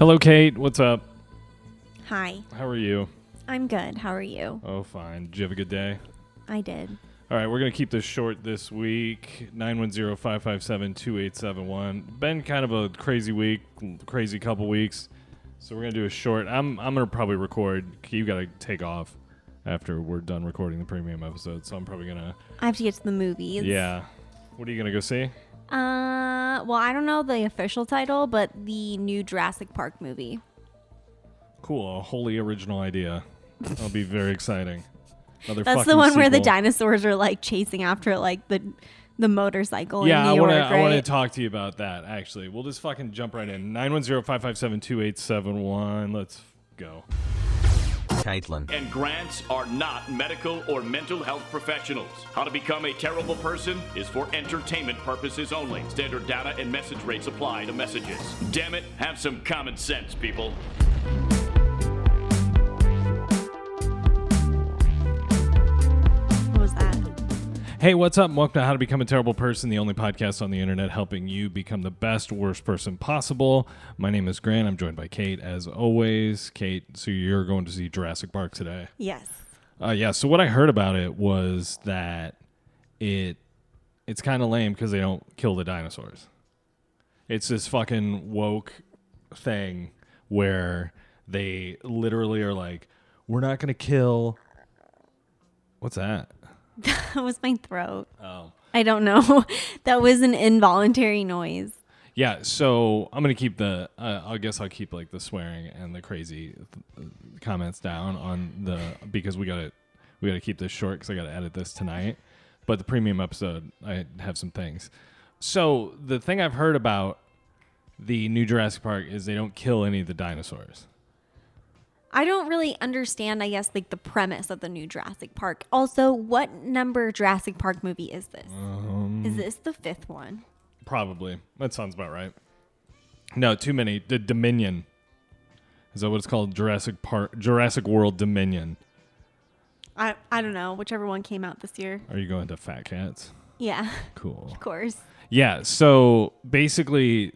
Hello, Kate. What's up? Hi. How are you? I'm good. How are you? Oh, fine. Did you have a good day? I did. All right, we're going to keep this short this week. 910-557-2871. Been kind of a crazy week, crazy couple weeks. So we're going to do a short. I'm going to probably record. You got to take off after we're done recording the premium episode. So I'm probably going to... I have to get to the movies. Yeah. What are you going to go see? Well, I don't know the official title, but the new Jurassic Park movie. Cool. A wholly original idea. That'll be very exciting. That's the one where the dinosaurs are like chasing after like the motorcycle. Yeah, in New York, I want to talk to you about that. Actually, we'll just fucking jump right in. 910-557-2871. Let's go. Caitlin and Grants are not medical or mental health professionals. How to become a terrible person is for entertainment purposes only. Standard data and message rates apply to messages. Damn it, have some common sense, people. Hey, what's up? Welcome to How to Become a Terrible Person, the only podcast on the internet helping you become the best, worst person possible. My name is Grant. I'm joined by Kate, as always. Kate, so you're going to see Jurassic Park today? Yes. Yeah, so what I heard about it was that it's kind of lame because they don't kill the dinosaurs. It's this fucking woke thing where they literally are like, we're not going to kill... What's that? That was my throat. Oh. I don't know. That was an involuntary noise. Yeah, so I'm going to keep the, I guess I'll keep like the swearing and the crazy comments down on because we got to keep this short because I got to edit this tonight. But the premium episode, I have some things. So the thing I've heard about the new Jurassic Park is they don't kill any of the dinosaurs. I don't really understand, I guess, like the premise of the new Jurassic Park. Also, what number Jurassic Park movie is this? Is this the 5th one? Probably. That sounds about right. No, too many. The Dominion. Is that what it's called? Jurassic World Dominion. I don't know. Whichever one came out this year. Are you going to Fat Cats? Yeah. Cool. Of course. Yeah, so basically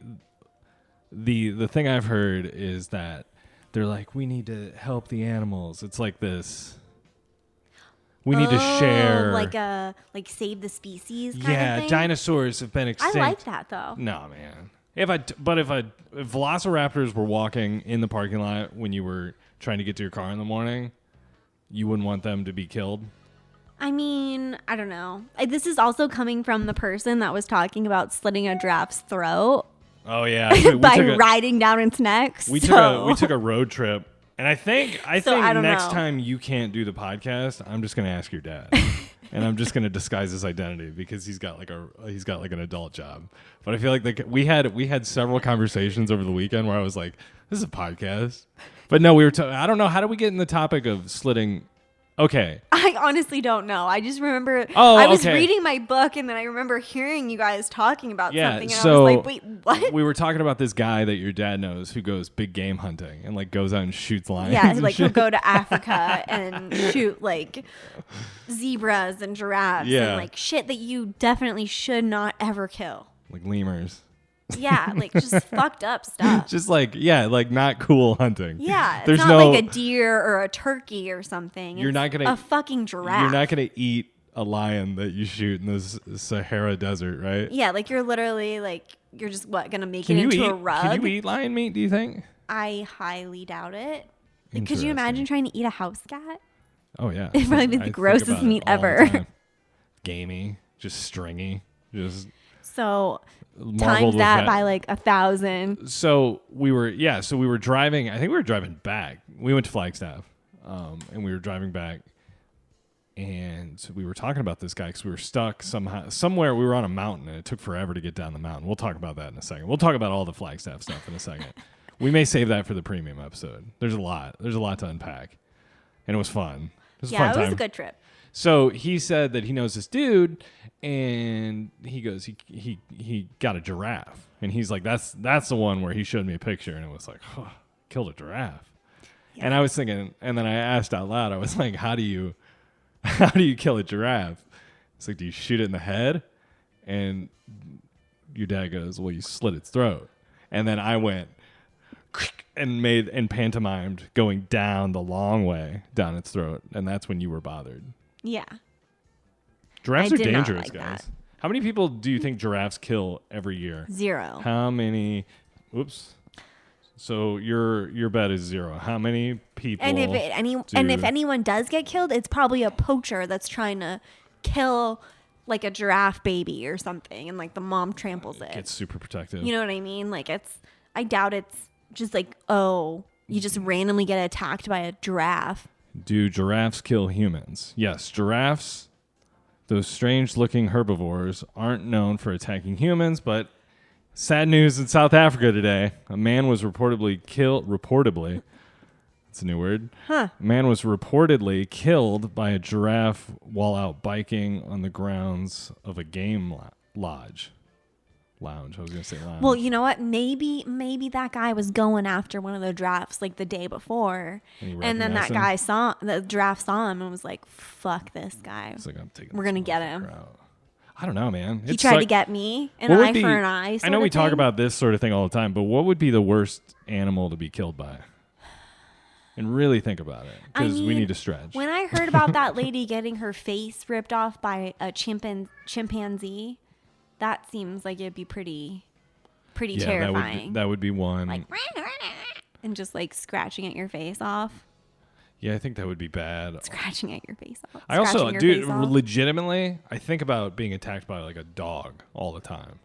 the thing I've heard is that they're like, we need to help the animals. It's like this. We need to share. Like save the species kind of thing? Yeah, dinosaurs have been extinct. I like that, though. No, man. If velociraptors were walking in the parking lot when you were trying to get to your car in the morning, you wouldn't want them to be killed? I mean, I don't know. This is also coming from the person that was talking about slitting a giraffe's throat. Oh yeah, by riding down its neck. We took a road trip, and I think next know. time you can't do the podcast, I'm just gonna ask your dad, and I'm just gonna disguise his identity because he's got like an adult job. But I feel like we had several conversations over the weekend where I was like, this is a podcast, but no, we were. I don't know, how do we get in the topic of slitting? Okay. I honestly don't know. I just remember I was reading my book and then I remember hearing you guys talking about something and I was like, wait, what? We were talking about this guy that your dad knows who goes big game hunting and like goes out and shoots lions. Yeah, like he'll go to Africa and shoot like zebras and giraffes and like shit that you definitely should not ever kill. Like lemurs. Yeah, like just fucked up stuff. Just like not cool hunting. Yeah, it's not like a deer or a turkey or something. You're not gonna a fucking giraffe. You're not gonna eat a lion that you shoot in the Sahara Desert, right? Yeah, like you're literally like you're just gonna make it into a rug. Can you eat lion meat? Do you think? I highly doubt it. Could you imagine trying to eat a house cat? Oh yeah, it'd probably be the grossest meat ever. Gamey, just stringy, just so. Times that by like 1,000. So we were driving. I think we were driving back. We went to Flagstaff, and we were driving back, and we were talking about this guy because we were stuck somewhere. We were on a mountain, and it took forever to get down the mountain. We'll talk about that in a second. We'll talk about all the Flagstaff stuff in a second. We may save that for the premium episode. There's a lot to unpack, and it was fun. It was a fun time. It was a good trip. So he said that he knows this dude, and he goes, he got a giraffe, and he's like, that's the one where he showed me a picture, and it was like, oh, killed a giraffe. Yeah. And I was thinking, and then I asked out loud, I was like, how do you kill a giraffe? It's like, do you shoot it in the head? And your dad goes, well, you slit its throat. And then I went, and pantomimed going down the long way down its throat, and that's when you were bothered. Yeah. Giraffes I are did not dangerous, like guys. that. How many people do you think giraffes kill every year? 0. How many? Whoops. So your bet is 0. How many people? And if anyone does get killed, it's probably a poacher that's trying to kill like a giraffe baby or something, and like the mom tramples it. It's super protective. You know what I mean? Like I doubt it's just like, oh, you just randomly get attacked by a giraffe. Do giraffes kill humans? Yes, giraffes, those strange-looking herbivores, aren't known for attacking humans, but sad news in South Africa today. A man was reportedly killed. Reportedly. That's a new word. Huh. A man was reportedly killed by a giraffe while out biking on the grounds of a game lodge. Lounge. I was going to say lounge. Well, you know what? Maybe that guy was going after one of the giraffes like the day before, and then that guy the giraffe saw him and was like, "Fuck this guy. It's like, I'm taking We're gonna get him." out. I don't know, man. He tried to get me. An eye for an eye. I know we talk about this sort of thing all the time, but what would be the worst animal to be killed by? And really think about it, because we need to stretch. When I heard about that lady getting her face ripped off by a chimpanzee, that seems like it'd be pretty terrifying. That would be one. Like, and just like scratching at your face off. Yeah, I think that would be bad. Scratching at your face off. I also, dude, legitimately, I think about being attacked by like a dog all the time.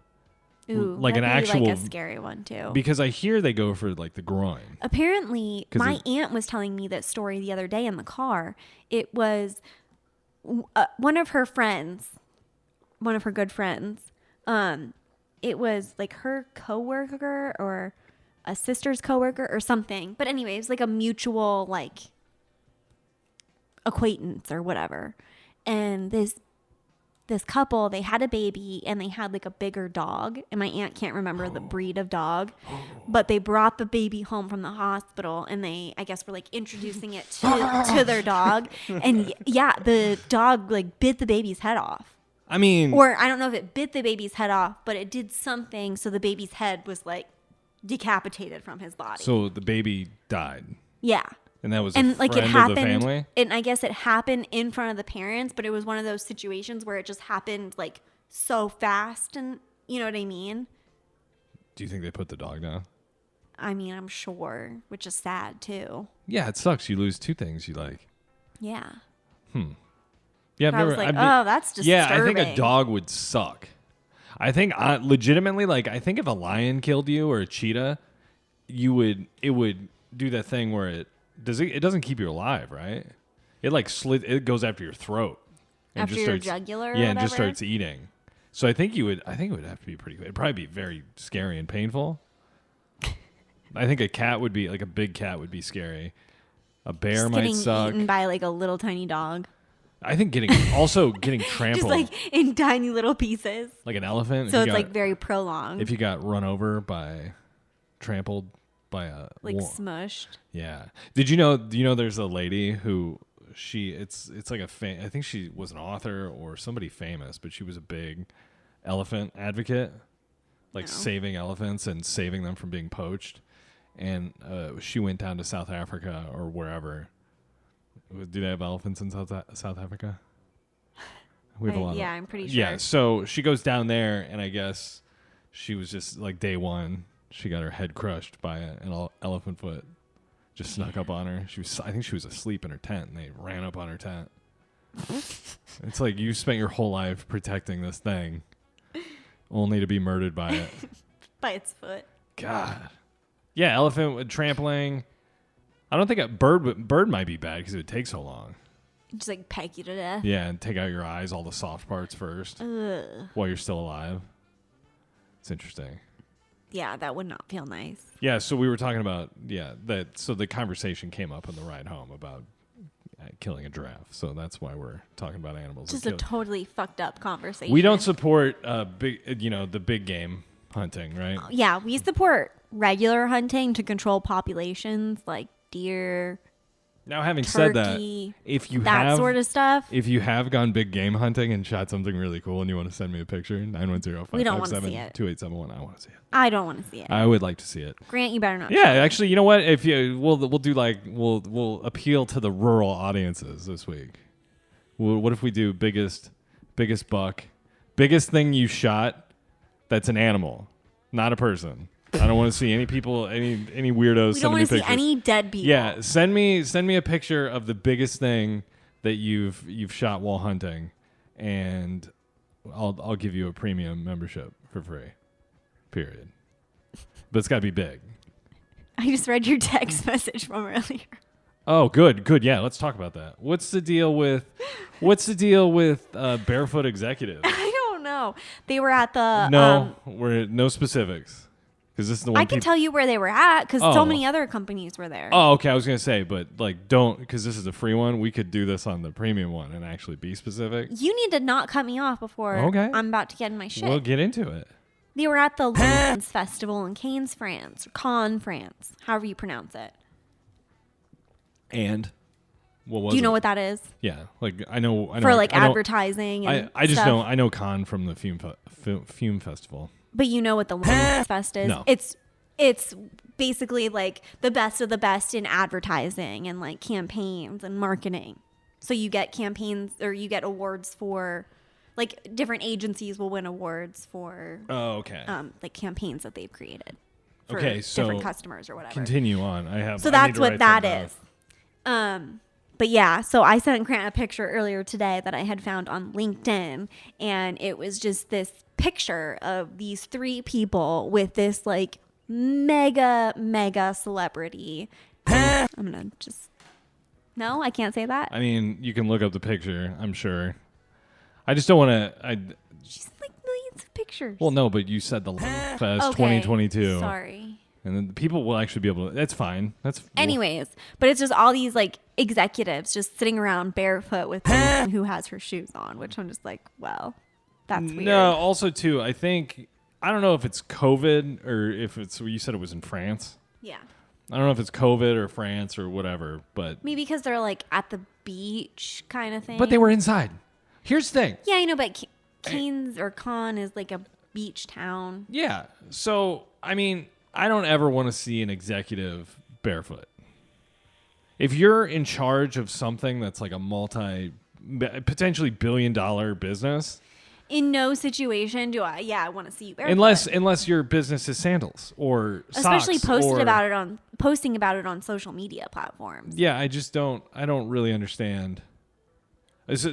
Ooh, like an actual, like a scary one too. Because I hear they go for like the groin. Apparently, my aunt was telling me that story the other day in the car. It was one of her friends, one of her good friends. It was like her coworker or a sister's coworker or something. But anyway, it was like a mutual like acquaintance or whatever. And this couple, they had a baby and they had like a bigger dog, and my aunt can't remember the breed of dog, but they brought the baby home from the hospital, and they, I guess, were like introducing it to their dog, and yeah, the dog like bit the baby's head off. I mean, or I don't know if it bit the baby's head off, but it did something so the baby's head was like decapitated from his body. So the baby died. Yeah. And that was and a like friend it happened, of the family? And I guess it happened in front of the parents, but it was one of those situations where it just happened like so fast, and you know what I mean? Do you think they put the dog down? I mean, I'm sure, which is sad too. Yeah, it sucks. You lose two things you like. Yeah. Yeah, I've I never. was like, oh, that's disturbing. Yeah, I think a dog would suck. I think legitimately, like, I think if a lion killed you or a cheetah, it would do that thing where it doesn't keep you alive, right? It like it goes after your throat. And after just your starts, jugular or yeah, and just whatever? starts eating. So I think it would have to be pretty good. It'd probably be very scary and painful. I think a cat would be, like a big cat would be scary. A bear Just might getting suck. eaten by like a little tiny dog. I think getting trampled. Just like in tiny little pieces. Like an elephant. So it's like very prolonged. If you got run over trampled by a like smushed. Yeah. Do you know there's a lady who it's like I think she was an author or somebody famous, but she was a big elephant advocate, like saving elephants and saving them from being poached. And she went down to South Africa or wherever. Do they have elephants in South Africa? We have a lot. Yeah, I'm pretty sure. Yeah, so she goes down there, and I guess she was just like day one. She got her head crushed by an elephant foot. Just snuck up on her. I think she was asleep in her tent, and they ran up on her tent. It's like you spent your whole life protecting this thing, only to be murdered by it. By its foot. God. Yeah, elephant with trampling. I don't think a bird might be bad because it would take so long. Just like peck you to death. Yeah, and take out your eyes, all the soft parts first, while you're still alive. It's interesting. Yeah, that would not feel nice. Yeah, so we were talking about so the conversation came up on the ride home about killing a giraffe. So that's why we're talking about animals. Just a totally fucked up conversation. We don't support the big game hunting, right? Yeah, we support regular hunting to control populations like deer, Now, having said that, turkey, if you that have sort of stuff. if you have gone big game hunting and shot something really cool and you want to send me a picture, We don't wanna see it. 910-557-2871. I want to see it. I don't want to see it. I would like to see it. Grant, you better not. Yeah, actually, you know what? If you we'll do like we'll appeal to the rural audiences this week. What if we do biggest buck, biggest thing you shot that's an animal, not a person. I don't want to see any people, any weirdos. We don't want to see any dead people. Yeah, send me a picture of the biggest thing that you've shot while hunting, and I'll give you a premium membership for free. Period. But it's got to be big. I just read your text message from earlier. Oh, good. Yeah, let's talk about that. What's the deal with Barefoot Executives? I don't know. They were at the we're no specifics. Because this is the one I can tell you where they were at because so many other companies were there. Oh, okay. I was gonna say, but like, don't, because this is a free one. We could do this on the premium one and actually be specific. You need to not cut me off before I'm about to get in my shit. We'll get into it. They were at the Lens Festival in Cannes, France, or Cannes, France, however you pronounce it. And what was? Do you know it? what that is? Yeah, like I know for like advertising. And I just stuff. know I know Cannes from the Fume Festival. But you know what the Lens Fest is? No. It's basically like the best of the best in advertising and like campaigns and marketing. So you get campaigns or you get awards for like different agencies will win awards for like campaigns that they've created for so different customers or whatever. Continue on. That's what that is. But yeah, so I sent Grant a picture earlier today that I had found on LinkedIn, and it was just this picture of these three people with this like mega celebrity. I'm gonna just no, I can't say that. I mean, you can look up the picture. I'm sure. I just don't want to. She's like millions of pictures. Well, no, but you said the Fest okay. 2022. Sorry. And then the people will actually be able to. That's fine. Anyways, but it's just all these like executives just sitting around barefoot with someone who has her shoes on, which I'm just like, well, that's weird. No, also too, I think I don't know if it's COVID or if it's. You said it was in France. Yeah. I don't know if it's COVID or France or whatever, but maybe because they're like at the beach kind of thing. But they were inside. Here's the thing. Yeah, I know, but Cannes or Cannes is like a beach town. Yeah. So I mean, I don't ever want to see an executive barefoot. If you're in charge of something that's like a potentially billion-dollar business, in no situation do I want to see you barefoot. Unless your business is sandals or especially socks posting about it on social media platforms. Yeah, I don't really understand.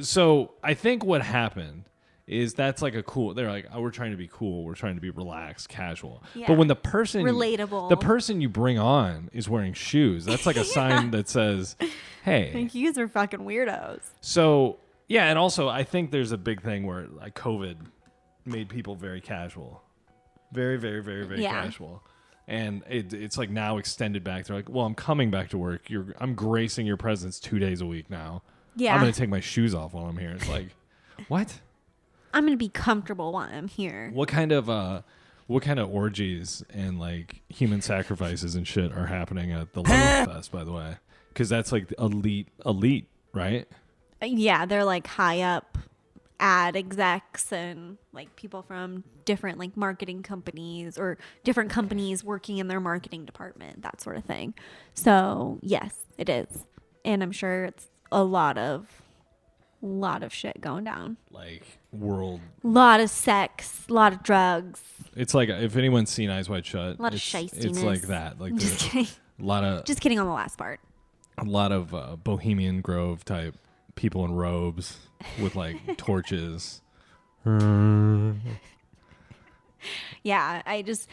So I think what happened is that's like they're like, oh, we're trying to be cool. We're trying to be relaxed, casual. Yeah. But when the person relatable, the person you bring on is wearing shoes, that's like a sign that says, hey, like, you guys are fucking weirdos. So yeah. And also I think there's a big thing where like COVID made people very casual, very, very, very, very casual. And it's like now extended back. They're like, well, I'm coming back to work. I'm gracing your presence 2 days a week now. Yeah. I'm going to take my shoes off while I'm here. It's like, what? I'm going to be comfortable while I'm here. What kind of orgies and like human sacrifices and shit are happening at the Love Fest, by the way? Because that's like elite, right? Yeah, they're like high up ad execs and like people from different like marketing companies or different companies working in their marketing department, that sort of thing. So yes, it is. And I'm sure it's a lot of shit going down. Like lot of sex, a lot of drugs. It's like if anyone's seen Eyes Wide Shut, a lot of shystiness. It's like that. Like just kidding. Just kidding on the last part. A lot of Bohemian Grove type people in robes with like torches. Yeah, I just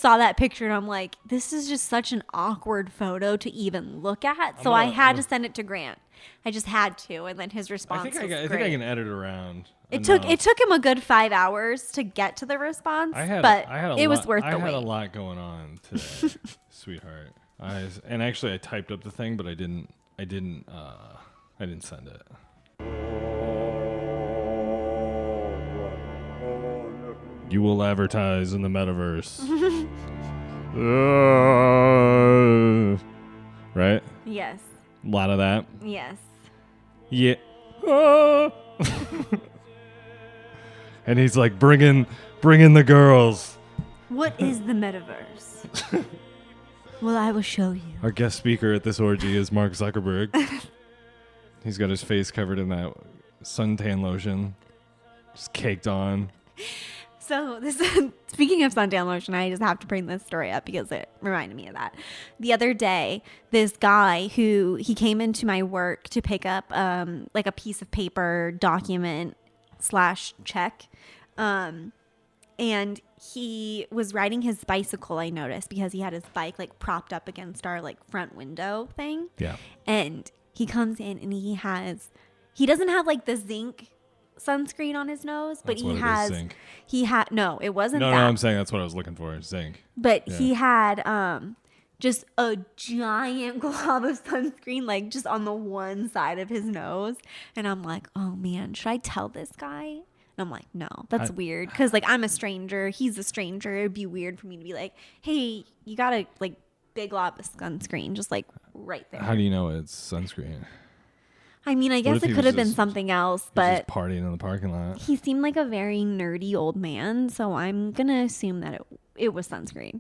saw that picture and I'm like, this is just such an awkward photo to even look at. So I had to send it to Grant. I just had to, and then his response was great. I think I can edit around. It took him a good 5 hours to get to the response, but it was worth the wait. I had a lot going on today, sweetheart. Actually I typed up the thing, but I didn't send it. You will advertise in the metaverse. Right? Yes. A lot of that. Yes. Yeah. Ah. And he's like, bring in the girls. What is the metaverse? Well, I will show you. Our guest speaker at this orgy is Mark Zuckerberg. He's got his face covered in that suntan lotion, just caked on. So this, speaking of suntan lotion, I just have to bring this story up because it reminded me of that. The other day, this guy he came into my work to pick up like a piece of paper document / check. And he was riding his bicycle, I noticed, because he had his bike like propped up against our like front window thing. Yeah. And he comes in and he doesn't have like the zinc sunscreen on his nose, but zinc. No, it wasn't No, that. no, I'm saying that's what I was looking for, zinc. But he had just a giant glob of sunscreen like just on the one side of his nose. And I'm like, oh man, should I tell this guy? And I'm like, no, that's weird. Because like I'm a stranger. He's a stranger. It'd be weird for me to be like, hey, you got a like big glob of sunscreen just like right there. How do you know it's sunscreen? I mean, I guess it could have been something else, but just partying in the parking lot. he seemed like a very nerdy old man, so I'm gonna assume that it was sunscreen.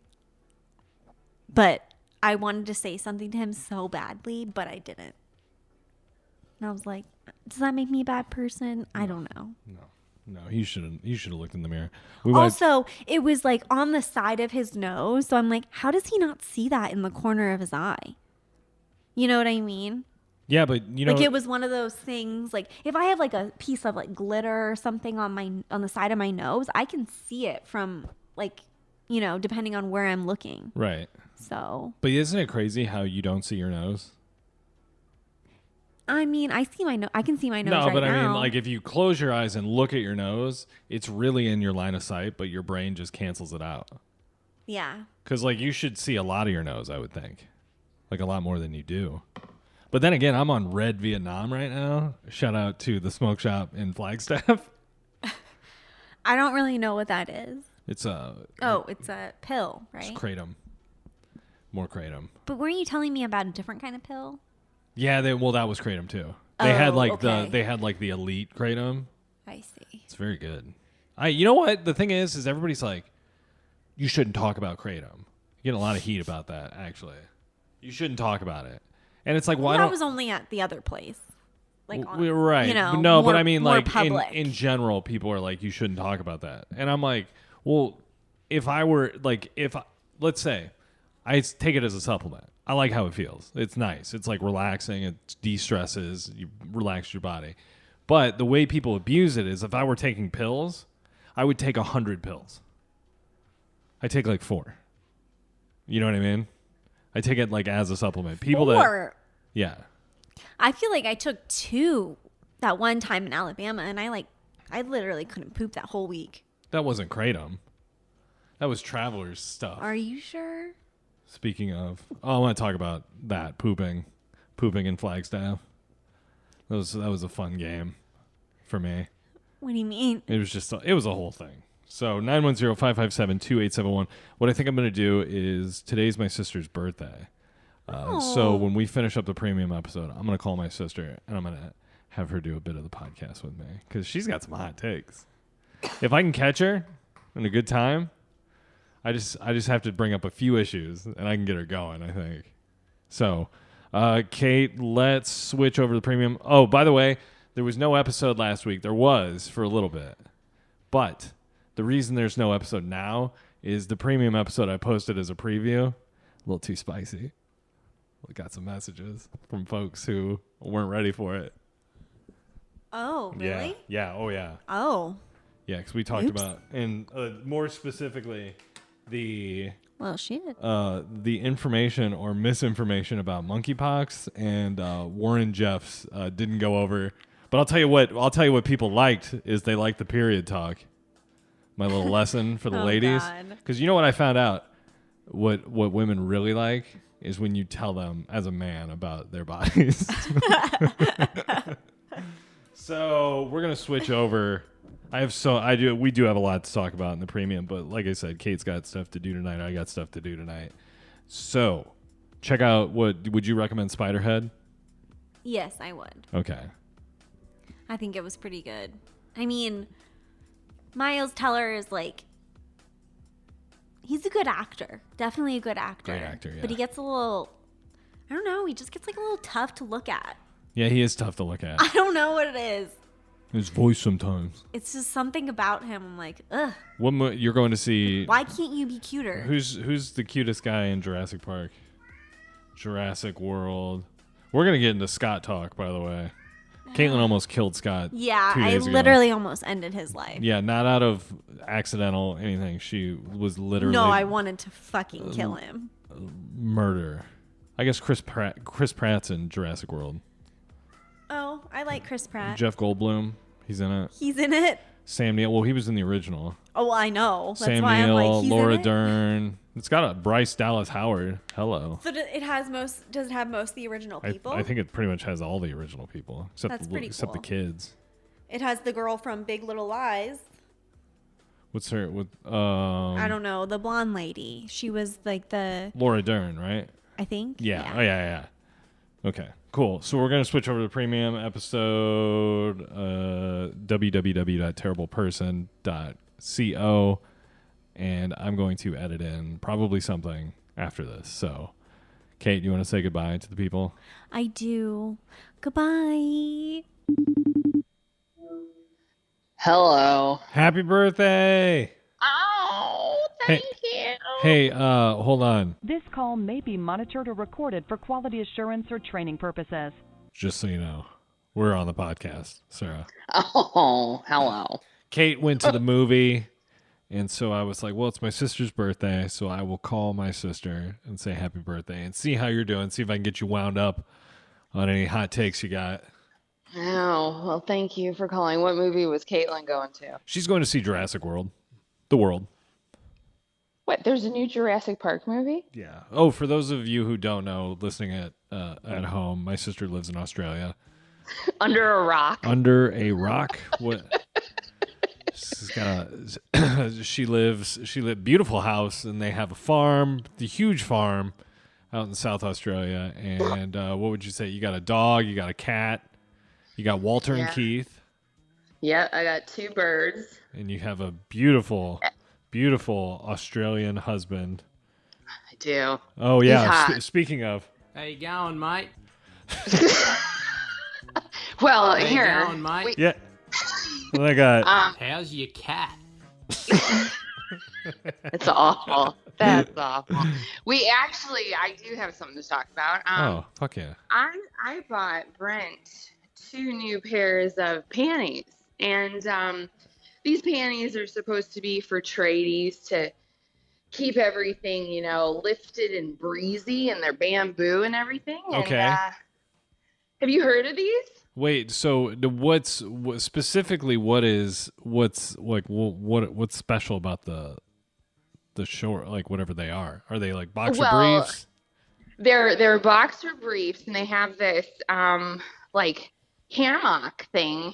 But I wanted to say something to him so badly, but I didn't. And I was like, does that make me a bad person? I don't know. No, you shouldn't. You should have looked in the mirror. Also, it was like on the side of his nose, so I'm like, how does he not see that in the corner of his eye? You know what I mean? Yeah, but you know, like it was one of those things. Like if I have like a piece of like glitter or something on the side of my nose, I can see it from like, you know, depending on where I'm looking. right. So, But isn't it crazy how you don't see your nose? I mean, I see my nose. I can see my nose. No, right but now. I mean, like if you close your eyes and look at your nose, it's really in your line of sight, but your brain just cancels it out. Yeah. Because like you should see a lot of your nose, I would think, like a lot more than you do. But then again, I'm on Red Vietnam right now. Shout out to the smoke shop in Flagstaff. I don't really know what that is. It's a It's a pill, right? It's kratom. More kratom. But weren't you telling me about a different kind of pill? Yeah, that was kratom too. They had like okay. the elite kratom. I see. It's very good. You know what the thing is everybody's like, you shouldn't talk about kratom. You get a lot of heat about that. Actually, you shouldn't talk about it. And it's like, why Well, don't? I was only at the other place. Like, We're right. You know, no, more, but I mean, more like public. in general, people are like, you shouldn't talk about that. And I'm like, well, if I were like, let's say, I take it as a supplement. I like how it feels. It's nice. It's like relaxing. It de-stresses. You relax your body. But the way people abuse it is, if I were taking pills, I would take 100 pills. I take like 4. You know what I mean? I take it like as a supplement. People 4. Yeah. I feel like I took 2 that one time in Alabama, and I literally couldn't poop that whole week. That wasn't kratom. That was traveler's stuff. Are you sure? Speaking of, I want to talk about that pooping in Flagstaff. That was a fun game for me. What do you mean? It was a whole thing. So 910-557-2871. What I think I'm going to do is, today's my sister's birthday. So when we finish up the premium episode, I'm going to call my sister and I'm going to have her do a bit of the podcast with me because she's got some hot takes. If I can catch her in a good time, I just have to bring up a few issues and I can get her going, I think. So, Kate, let's switch over to the premium. Oh, by the way, there was no episode last week. There was for a little bit. But the reason there's no episode now is the premium episode I posted as a preview, a little too spicy. We got some messages from folks who weren't ready for it. Oh, really? Yeah. Oh, yeah. Oh. Yeah, because we talked Oops. about, and more specifically, Well, shit. the information or misinformation about monkeypox and Warren Jeffs didn't go over. But I'll tell you what people liked is they liked the period talk. My little lesson for the Oh, ladies. God. Because you know what I found out? What women really like is when you tell them as a man about their bodies. So we're gonna switch over. We do have a lot to talk about in the premium, but like I said, Kate's got stuff to do tonight. I got stuff to do tonight. So check out would you recommend Spiderhead? Yes, I would. Okay. I think it was pretty good. I mean, Miles Teller is like, he's a good actor. Definitely a good actor. Great actor, yeah. But he gets a little, I don't know, he just gets like a little tough to look at. Yeah, he is tough to look at. I don't know what it is. His voice sometimes. It's just something about him. I'm like, ugh. You're going to see... Why can't you be cuter? Who's the cutest guy in Jurassic Park? Jurassic World. We're going to get into Scott talk, by the way. Caitlin almost killed Scott. Yeah, 2 I days ago. literally almost ended his life. Yeah, not out of accidental anything. She was literally... No, I wanted to fucking kill him. Murder. I guess Chris Pratt's in Jurassic World. Oh, I like Chris Pratt. Jeff Goldblum, he's in it. He's in it. Sam Neill, well, he was in the original. Oh, well, I know. That's Sam why I'm Neill, like, he's Laura in it? Dern. It's got a Bryce Dallas Howard. Hello. So does it have most of the original people? I think it pretty much has all the original people except That's pretty except the cool. kids. It has the girl from Big Little Lies. What's her? I don't know, the blonde lady. She was like the, Laura Dern, right? I think. Yeah. Oh yeah. Okay. Cool. So we're gonna switch over to the premium episode. www.terribleperson.co, and I'm going to edit in probably something after this. So, Kate, you want to say goodbye to the people? I do. Goodbye. Hello. Happy birthday! Oh, thank you. Hey, hold on. This call may be monitored or recorded for quality assurance or training purposes. Just so you know, we're on the podcast, Sarah. Oh, hello. Kate went to the movie, and so I was like, well, it's my sister's birthday, so I will call my sister and say happy birthday and see how you're doing, see if I can get you wound up on any hot takes you got. Oh, well, thank you for calling. What movie was Caitlin going to? She's going to see Jurassic World. The World. What, there's a new Jurassic Park movie? Yeah. Oh, for those of you who don't know, listening at home, my sister lives in Australia. Under a rock? Under a rock? What? She's got she lives beautiful house, and they have a farm, the huge farm out in South Australia. And what would you say? You got a dog, you got a cat, you got Walter and Keith. Yeah, I got 2 birds. And you have a beautiful, beautiful Australian husband. I do. Oh, yeah. He's hot. Speaking of. How you going, mate? Well, How you here. going, mate? Yeah. What I got? How's your cat? It's awful. That's awful. I do have something to talk about. Oh, fuck yeah. I bought Brent 2 new pairs of panties. And these panties are supposed to be for tradies to keep everything, lifted and breezy, and they're bamboo and everything. Okay. And, have you heard of these? Wait, so what's special about the short, like whatever they are? Are they like boxer briefs? They're boxer briefs, and they have this like hammock thing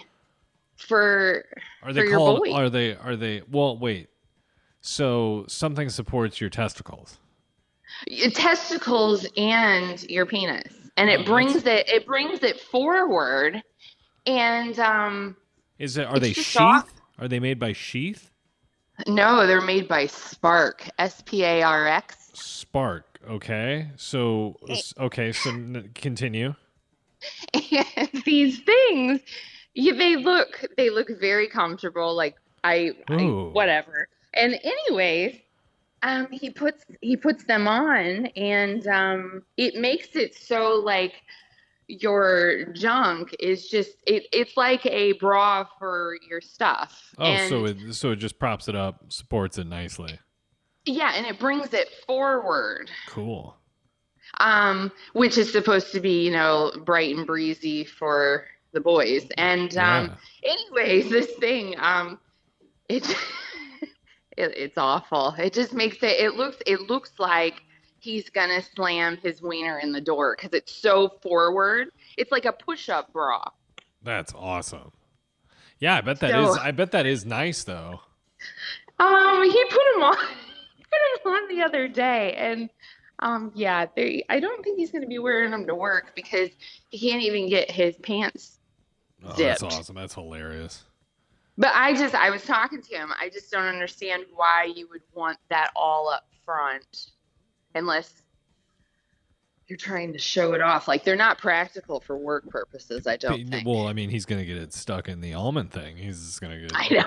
for your boy. Are they well, wait. So something supports your testicles. Your testicles and your penis. And it brings it forward, and are they sheath? soft. Are they made by Sheath? No, they're made by Spark, Sparx. Spark. Okay. So continue. And these things, they look very comfortable. Like I whatever. And anyways, he puts them on, and it makes it so like your junk is just it's like a bra for your stuff. Oh, and so it just props it up, supports it nicely. yeah, and it brings it forward. Cool. Which is supposed to be, bright and breezy for the boys. And anyways, this thing, it's awful. It just makes it looks like he's gonna slam his wiener in the door because it's so forward. It's like a push-up bra. That's awesome. Yeah, I bet that is nice though. He put him on the other day, and Yeah, I don't think he's going to be wearing them to work because he can't even get his pants Oh, that's zipped. awesome. That's hilarious. But I was talking to him. I just don't understand why you would want that all up front unless you're trying to show it off. Like they're not practical for work purposes, I don't think. Well, I mean, he's gonna get it stuck in the almond thing. He's just gonna get I know,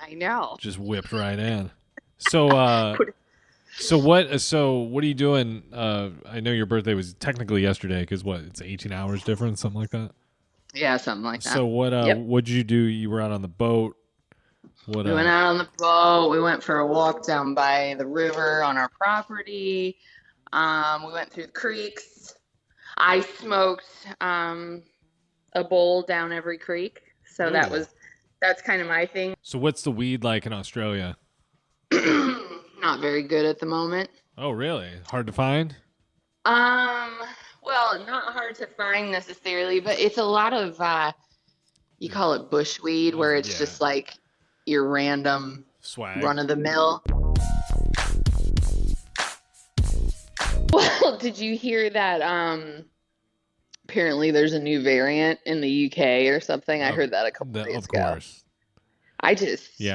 I know. just whipped right in. So, so what are you doing? I know your birthday was technically yesterday because what? It's 18 hours difference, something like that. Yeah, something like that. So what? Yep. What'd you do? You were out on the boat. What? We went out on the boat. We went for a walk down by the river on our property. We went through the creeks. I smoked a bowl down every creek. So that's kind of my thing. So what's the weed like in Australia? Not very good at the moment. Oh, really? Hard to find? Well, not hard to find necessarily, but it's a lot of you call it bushweed, where it's just like your random swag, run of the mill. Well, did you hear that apparently there's a new variant in the UK or something? I heard that a couple days ago. Of course. I did. You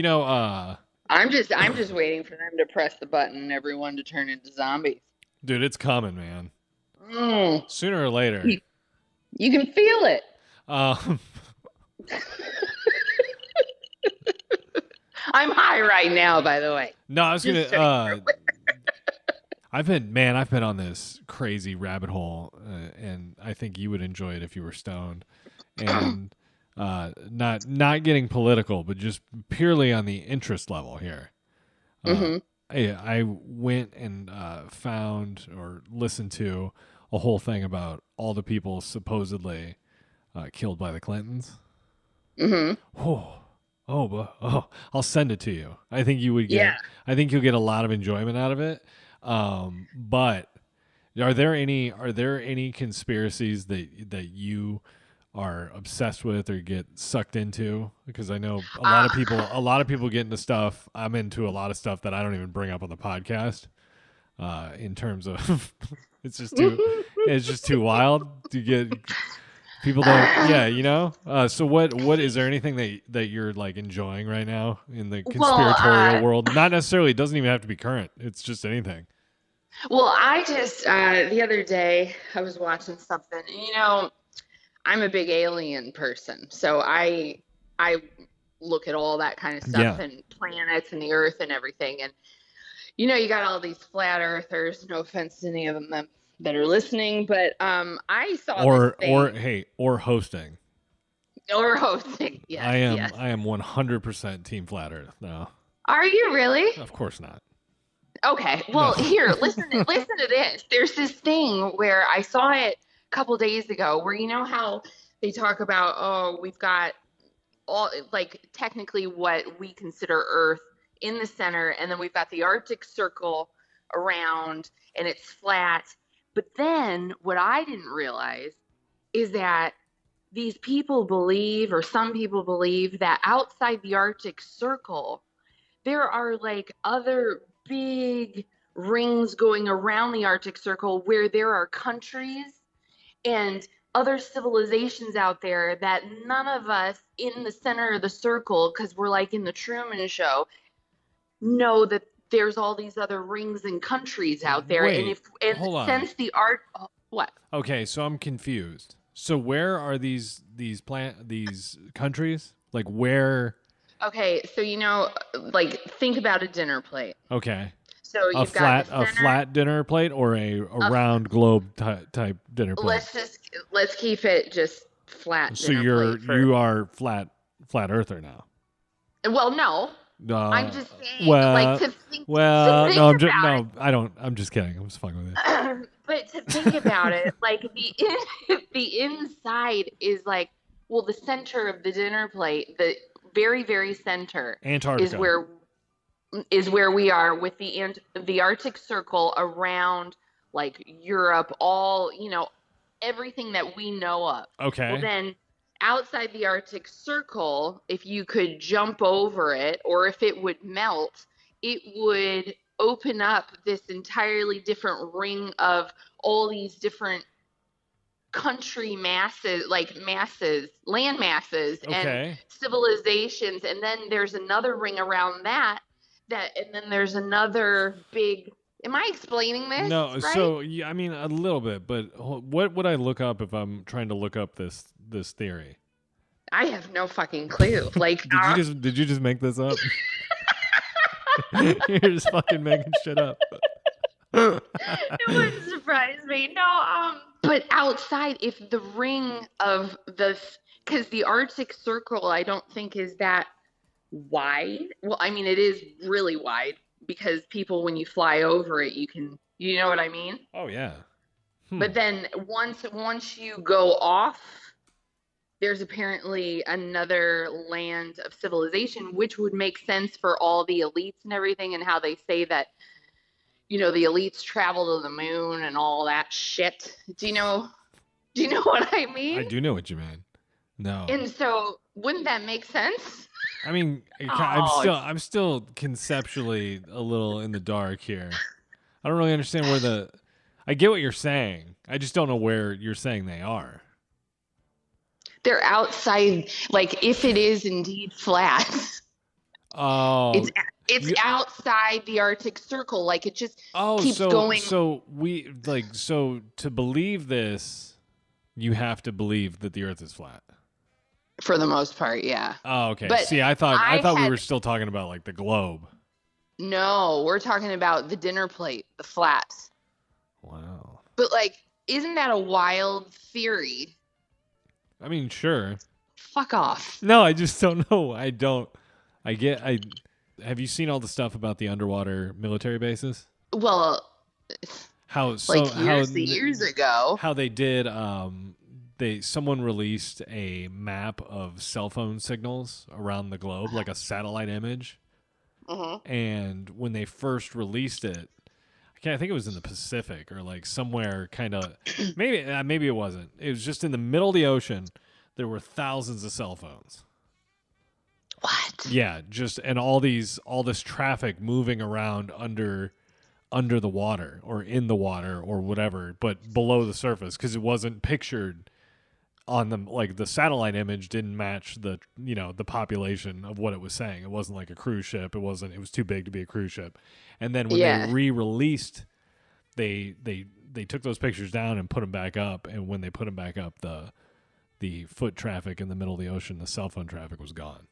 know, I'm just waiting for them to press the button and everyone to turn into zombies. Dude, it's coming, man. Sooner or later. You can feel it. I'm high right now, by the way. No, I was gonna. I've been on this crazy rabbit hole, and I think you would enjoy it if you were stoned, and not getting political, but just purely on the interest level here. I went and found or listened to a whole thing about all the people supposedly killed by the Clintons. I'll send it to you. I think you would get. Yeah. I think you'll get a lot of enjoyment out of it. But are there any conspiracies that you are obsessed with or get sucked into? Because I know a lot of people get into stuff. I'm into a lot of stuff that I don't even bring up on the podcast. In terms of it's just too wild to get. People don't, so what is there anything that you're like enjoying right now in the conspiratorial world? Not necessarily, it doesn't even have to be current. It's just anything. Well, I just, the other day I was watching something, and, I'm a big alien person. So I look at all that kind of stuff and planets and the earth and everything. And, you got all these flat earthers, no offense to any of them that are listening, but I saw this thing. or hosting. Or hosting, yes. I am 100% Team Flat Earth now. Are you really? Of course not. Okay, well, here, listen to this. There's this thing where I saw it a couple days ago where you know how they talk about, we've got all, like, technically what we consider Earth in the center, and then we've got the Arctic Circle around, and it's flat. But then what I didn't realize is that these people believe, or some people believe, that outside the Arctic Circle, there are like other big rings going around the Arctic Circle where there are countries and other civilizations out there that none of us in the center of the circle, because we're like in the Truman Show, know that there's all these other rings and countries out there. Wait, hold on. Since the art, what? Okay, so I'm confused. So where are these countries? Like where? Okay, so like think about a dinner plate. Okay. So you've got a flat dinner plate or a round globe type dinner plate. Let's keep it just flat. So you are flat earther now. Well, no. I'm just saying, I'm just kidding. I'm just fucking with you. But to think about it, like the inside is like, well, the center of the dinner plate, the very, very center, Antarctica is where we are with the Arctic Circle around, like Europe, all everything that we know of. Okay. Well, then. Outside the Arctic Circle, if you could jump over it or if it would melt, it would open up this entirely different ring of all these different country masses, land masses and civilizations. And then there's another ring around that, and then there's another big, am I explaining this? No, right? so yeah, I mean a little bit, but what would I look up if I'm trying to look up this theory? I have no fucking clue. Like, did you just make this up? You're just fucking making shit up. It wouldn't surprise me. No, but outside, if the ring of because the Arctic Circle, I don't think is that wide. Well, I mean, it is really wide because people, when you fly over it, you know what I mean? Oh yeah. But then once you go off, there's apparently another land of civilization, which would make sense for all the elites and everything, and how they say that, the elites travel to the moon and all that shit. Do you know what I mean? I do know what you mean. No. And so, wouldn't that make sense? I mean, I'm still conceptually a little in the dark here. I don't really understand I get what you're saying. I just don't know where you're saying they are. They're outside, like, if it is indeed flat. Oh. It's outside the Arctic Circle. Like, it just keeps going. So to believe this, you have to believe that the Earth is flat. For the most part, yeah. Oh, okay. But see, I thought we were still talking about like the globe. No, we're talking about the dinner plate, the flat. Wow. But like, isn't that a wild theory? I mean, sure. Fuck off. No, I just don't know. Have you seen all the stuff about the underwater military bases? Well, years ago. How they did someone released a map of cell phone signals around the globe, like a satellite image. And when they first released it, I think it was in the Pacific or like somewhere kind of maybe it wasn't. It was just in the middle of the ocean. There were thousands of cell phones. What? Yeah, and all this traffic moving around under the water or in the water or whatever, but below the surface because it wasn't pictured on them. Like the satellite image didn't match the population of what it was saying. It wasn't like a cruise ship. It was too big to be a cruise ship. And then when they re-released, they took those pictures down and put them back up. And when they put them back up, the foot traffic in the middle of the ocean, the cell phone traffic was gone.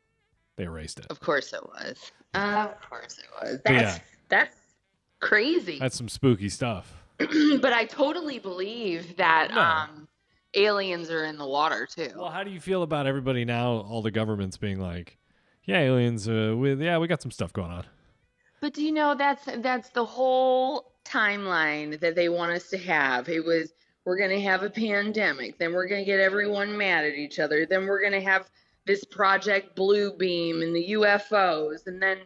They erased it. Of course it was. That's crazy. That's some spooky stuff. But I totally believe that aliens are in the water too. Well, how do you feel about everybody now, all the governments being like, yeah, aliens, we got some stuff going on. But do you know that's the whole timeline that they want us to have. It was, we're going to have a pandemic, then we're going to get everyone mad at each other, then we're going to have this Project Blue Beam and the UFOs, and then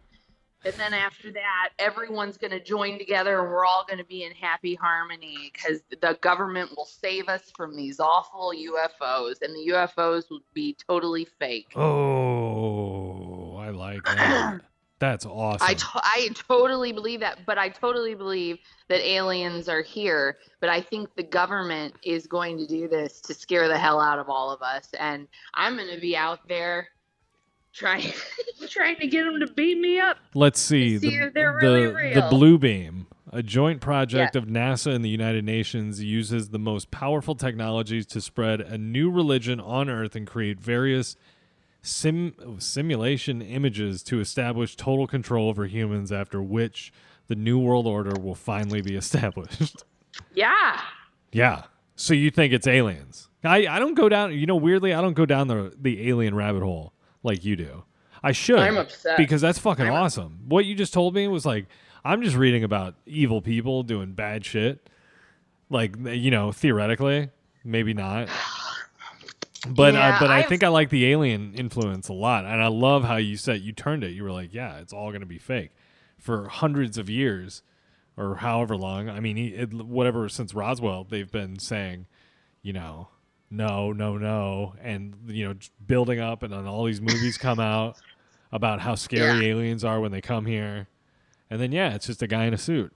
after that, everyone's going to join together and we're all going to be in happy harmony because the government will save us from these awful UFOs, and the UFOs will be totally fake. Oh, I like that. That's awesome. I totally believe that, but I totally believe that aliens are here, but I think the government is going to do this to scare the hell out of all of us, and I'm going to be out there trying to get them to beam me up. Let's see. If they're really real. The Blue Beam, a joint project of NASA and the United Nations, uses the most powerful technologies to spread a new religion on Earth and create various simulation images to establish total control over humans, after which the New World Order will finally be established. Yeah. Yeah. So you think it's aliens? I don't go down, weirdly, I don't go down the alien rabbit hole like you do. I should. I'm upset. Because that's fucking awesome. What you just told me was like, I'm just reading about evil people doing bad shit. Like, theoretically, maybe not. But I think I like the alien influence a lot. And I love how you said you turned it. You were like, yeah, it's all going to be fake. For hundreds of years or however long. I mean, whatever, since Roswell, they've been saying, no. And, building up, and then all these movies come out about how scary aliens are when they come here. And then it's just a guy in a suit.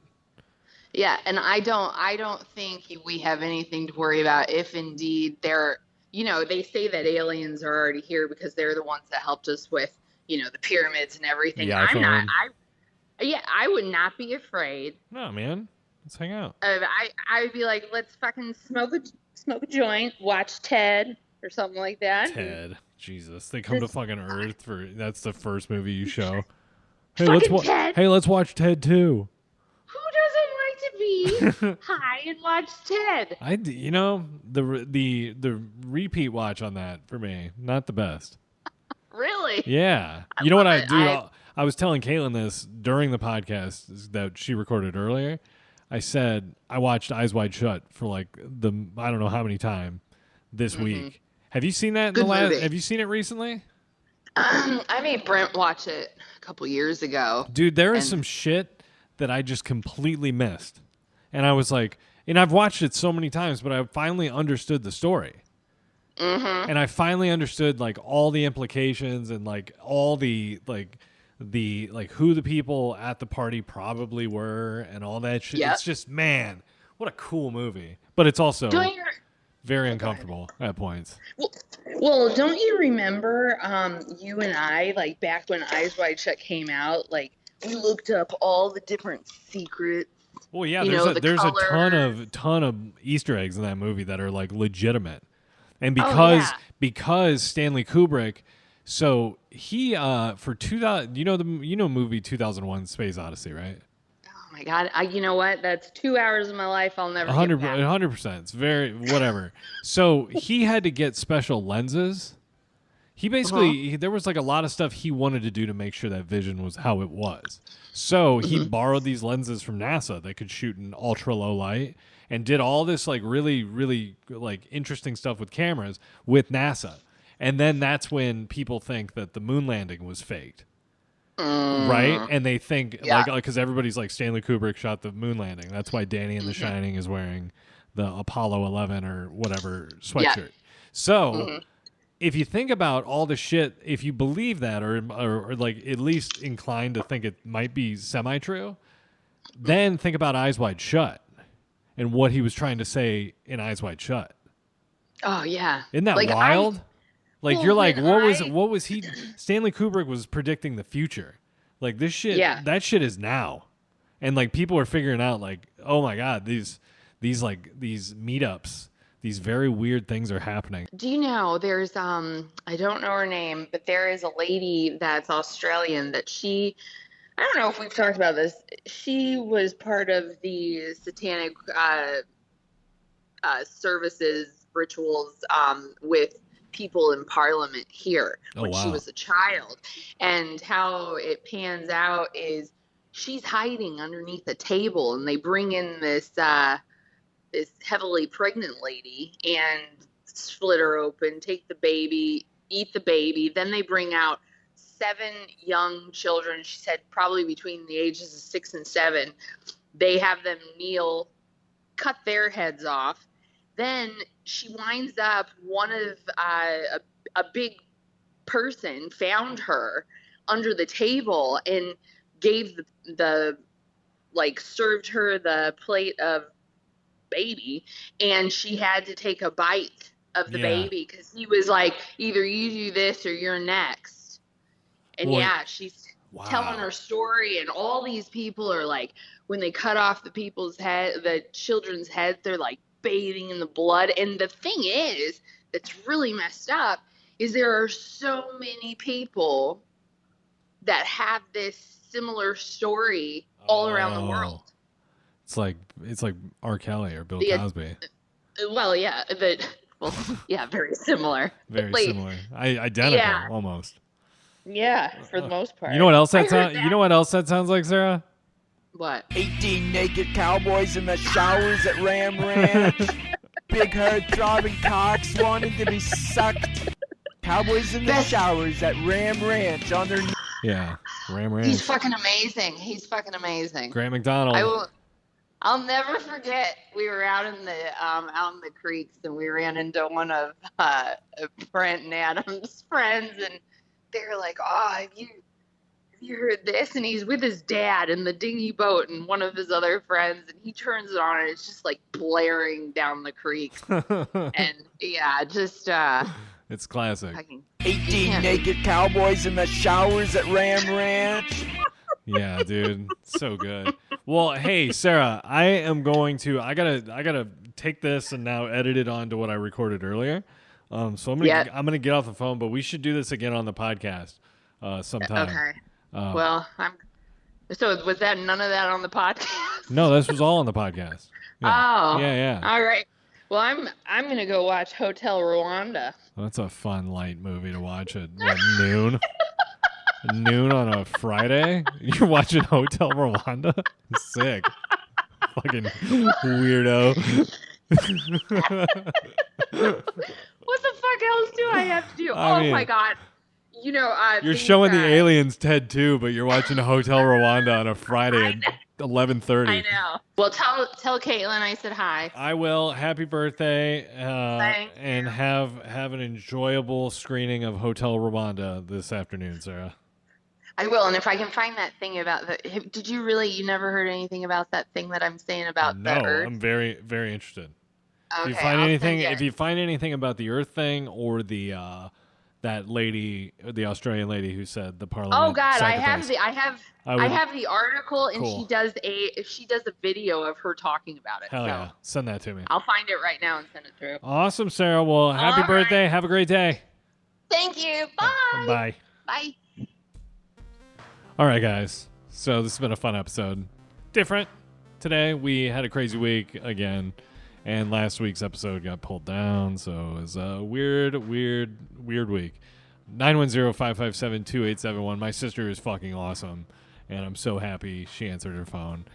Yeah, and I don't think we have anything to worry about if indeed they say that aliens are already here because they're the ones that helped us with, the pyramids and everything. The I'm not. iPhone. I would not be afraid. No, man. Let's hang out. I would be like, let's fucking smoke a joint, watch Ted or something like that. Ted. Jesus. They come to fucking Earth that's the first movie you show. Hey, Ted. let's watch Ted 2. Who doesn't like to be high and watch Ted? The repeat watch on that for me, not the best. Really? Yeah. You know what I do? I was telling Caitlin this during the podcast that she recorded earlier. I said I watched Eyes Wide Shut for like I don't know how many times this week. Have you seen that have you seen it recently? I made Brent watch it a couple years ago. Dude, there is some shit that I just completely missed. And I was like, and I've watched it so many times, but I finally understood the story. Mm-hmm. And I finally understood like all the implications and like all the who the people at the party probably were and all that shit. Yep. It's just, man, what a cool movie. But it's also very uncomfortable at points. Well, don't you remember you and I, like back when Eyes Wide Shut came out, like we looked up all the different secrets. Well, yeah, there's a ton of Easter eggs in that movie that are like legitimate. And because Stanley Kubrick, so he for 2000, movie 2001 Space Odyssey, right? Oh my God, you know what? That's 2 hours of my life I'll never get back. 100%. It's very whatever. So he had to get special lenses. He basically there was like a lot of stuff he wanted to do to make sure that vision was how it was. So he borrowed these lenses from NASA that could shoot in ultra low light and did all this like really, really like interesting stuff with cameras with NASA. And then that's when people think that the moon landing was faked. Right? And they think like because everybody's like Stanley Kubrick shot the moon landing. That's why Danny in The Shining is wearing the Apollo 11 or whatever sweatshirt. Yeah. So if you think about all the shit, if you believe that or like at least inclined to think it might be semi-true, then think about Eyes Wide Shut and what he was trying to say in Eyes Wide Shut. Oh yeah. Isn't that like, wild? What was he? Stanley Kubrick was predicting the future. Like this shit, that shit is now. And like people are figuring out like, oh my God, these meetups, these very weird things are happening. Do you know there's, I don't know her name, but there is a lady that's Australian that I don't know if we've talked about this. She was part of the satanic services, rituals with people in Parliament here when she was a child. And how it pans out is she's hiding underneath a table and they bring in this heavily pregnant lady and split her open, take the baby, eat the baby. Then they bring out 7 young children. She said probably between the ages of 6 and 7. They have them kneel, cut their heads off. Then she winds up, one of a big person found her under the table and gave served her the plate of baby, and she had to take a bite of the baby because he was like, either you do this or you're next. And she's telling her story, and all these people are like, when they cut off the children's heads, they're like bathing in the blood. And the thing is that's really messed up is there are so many people that have this similar story all around the world. It's like R. Kelly or Bill Cosby. Very similar. Very similar. Identical almost. Yeah, for the most part. You know what else You know what else that sounds like, Sarah? What? 18 naked cowboys in the showers at Ram Ranch. Big herd driving cocks wanting to be sucked. Cowboys in the showers at Ram Ranch on their... Yeah, Ram Ranch. He's fucking amazing. Grant McDonald. I'll never forget. We were out in the creeks, and we ran into one of Brent and Adam's friends, and they were like, "Oh, have you heard this? And he's with his dad in the dinghy boat and one of his other friends, and he turns it on and it's just like blaring down the creek. And yeah, just It's classic. 18 naked cowboys in the showers at Ram Ranch. Yeah, dude. So good. Well, hey, Sarah, I gotta take this and now edit it onto what I recorded earlier. So I'm gonna get off the phone, but we should do this again on the podcast sometime. Okay. Well, so was that none of that on the podcast? No, this was all on the podcast. Yeah. Oh. Yeah. All right. Well, I'm gonna go watch Hotel Rwanda. Well, that's a fun light movie to watch at noon. Noon on a Friday? You're watching Hotel Rwanda? Sick. Fucking weirdo. What the fuck else do I have to do? I mean, my god. You know, you're showing the aliens Ted 2, but you're watching Hotel Rwanda on a Friday at 11:30. I know. Well, tell Caitlin I said hi. I will. Happy birthday. Thank and you. have an enjoyable screening of Hotel Rwanda this afternoon, Sarah. I will, and if I can find that thing about you never heard anything about that thing that I'm saying about the No, Earth? I'm very, very interested. Okay, If you find I'll anything about the Earth thing or the that lady, the Australian lady who said the Parliament. Oh God, sacrifice. I have the article, and Cool. she does a video of her talking about it. Hell so yeah, send that to me. I'll find it right now and send it through. Awesome, Sarah. Well, happy All birthday. right. Have a great day. Thank you. Bye. Bye. Bye. All right, guys. So this has been a fun episode. Different. Today we had a crazy week again, and last week's episode got pulled down, so it was a weird week. 910-557-2871. My sister is fucking awesome, and I'm so happy she answered her phone.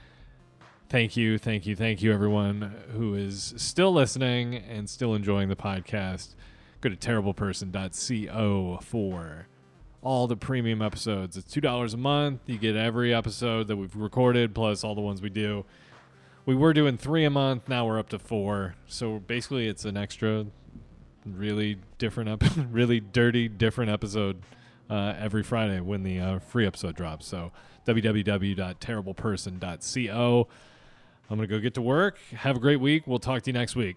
Thank you, everyone who is still listening and still enjoying the podcast. Go to terribleperson.co for all the premium episodes. It's $2 a month. You get every episode that we've recorded, plus all the ones we do. We were doing 3 a month. Now we're up to 4. So basically, it's an extra, really different, really dirty, different episode every Friday when the free episode drops. So www.terribleperson.co. I'm gonna go get to work. Have a great week. We'll talk to you next week.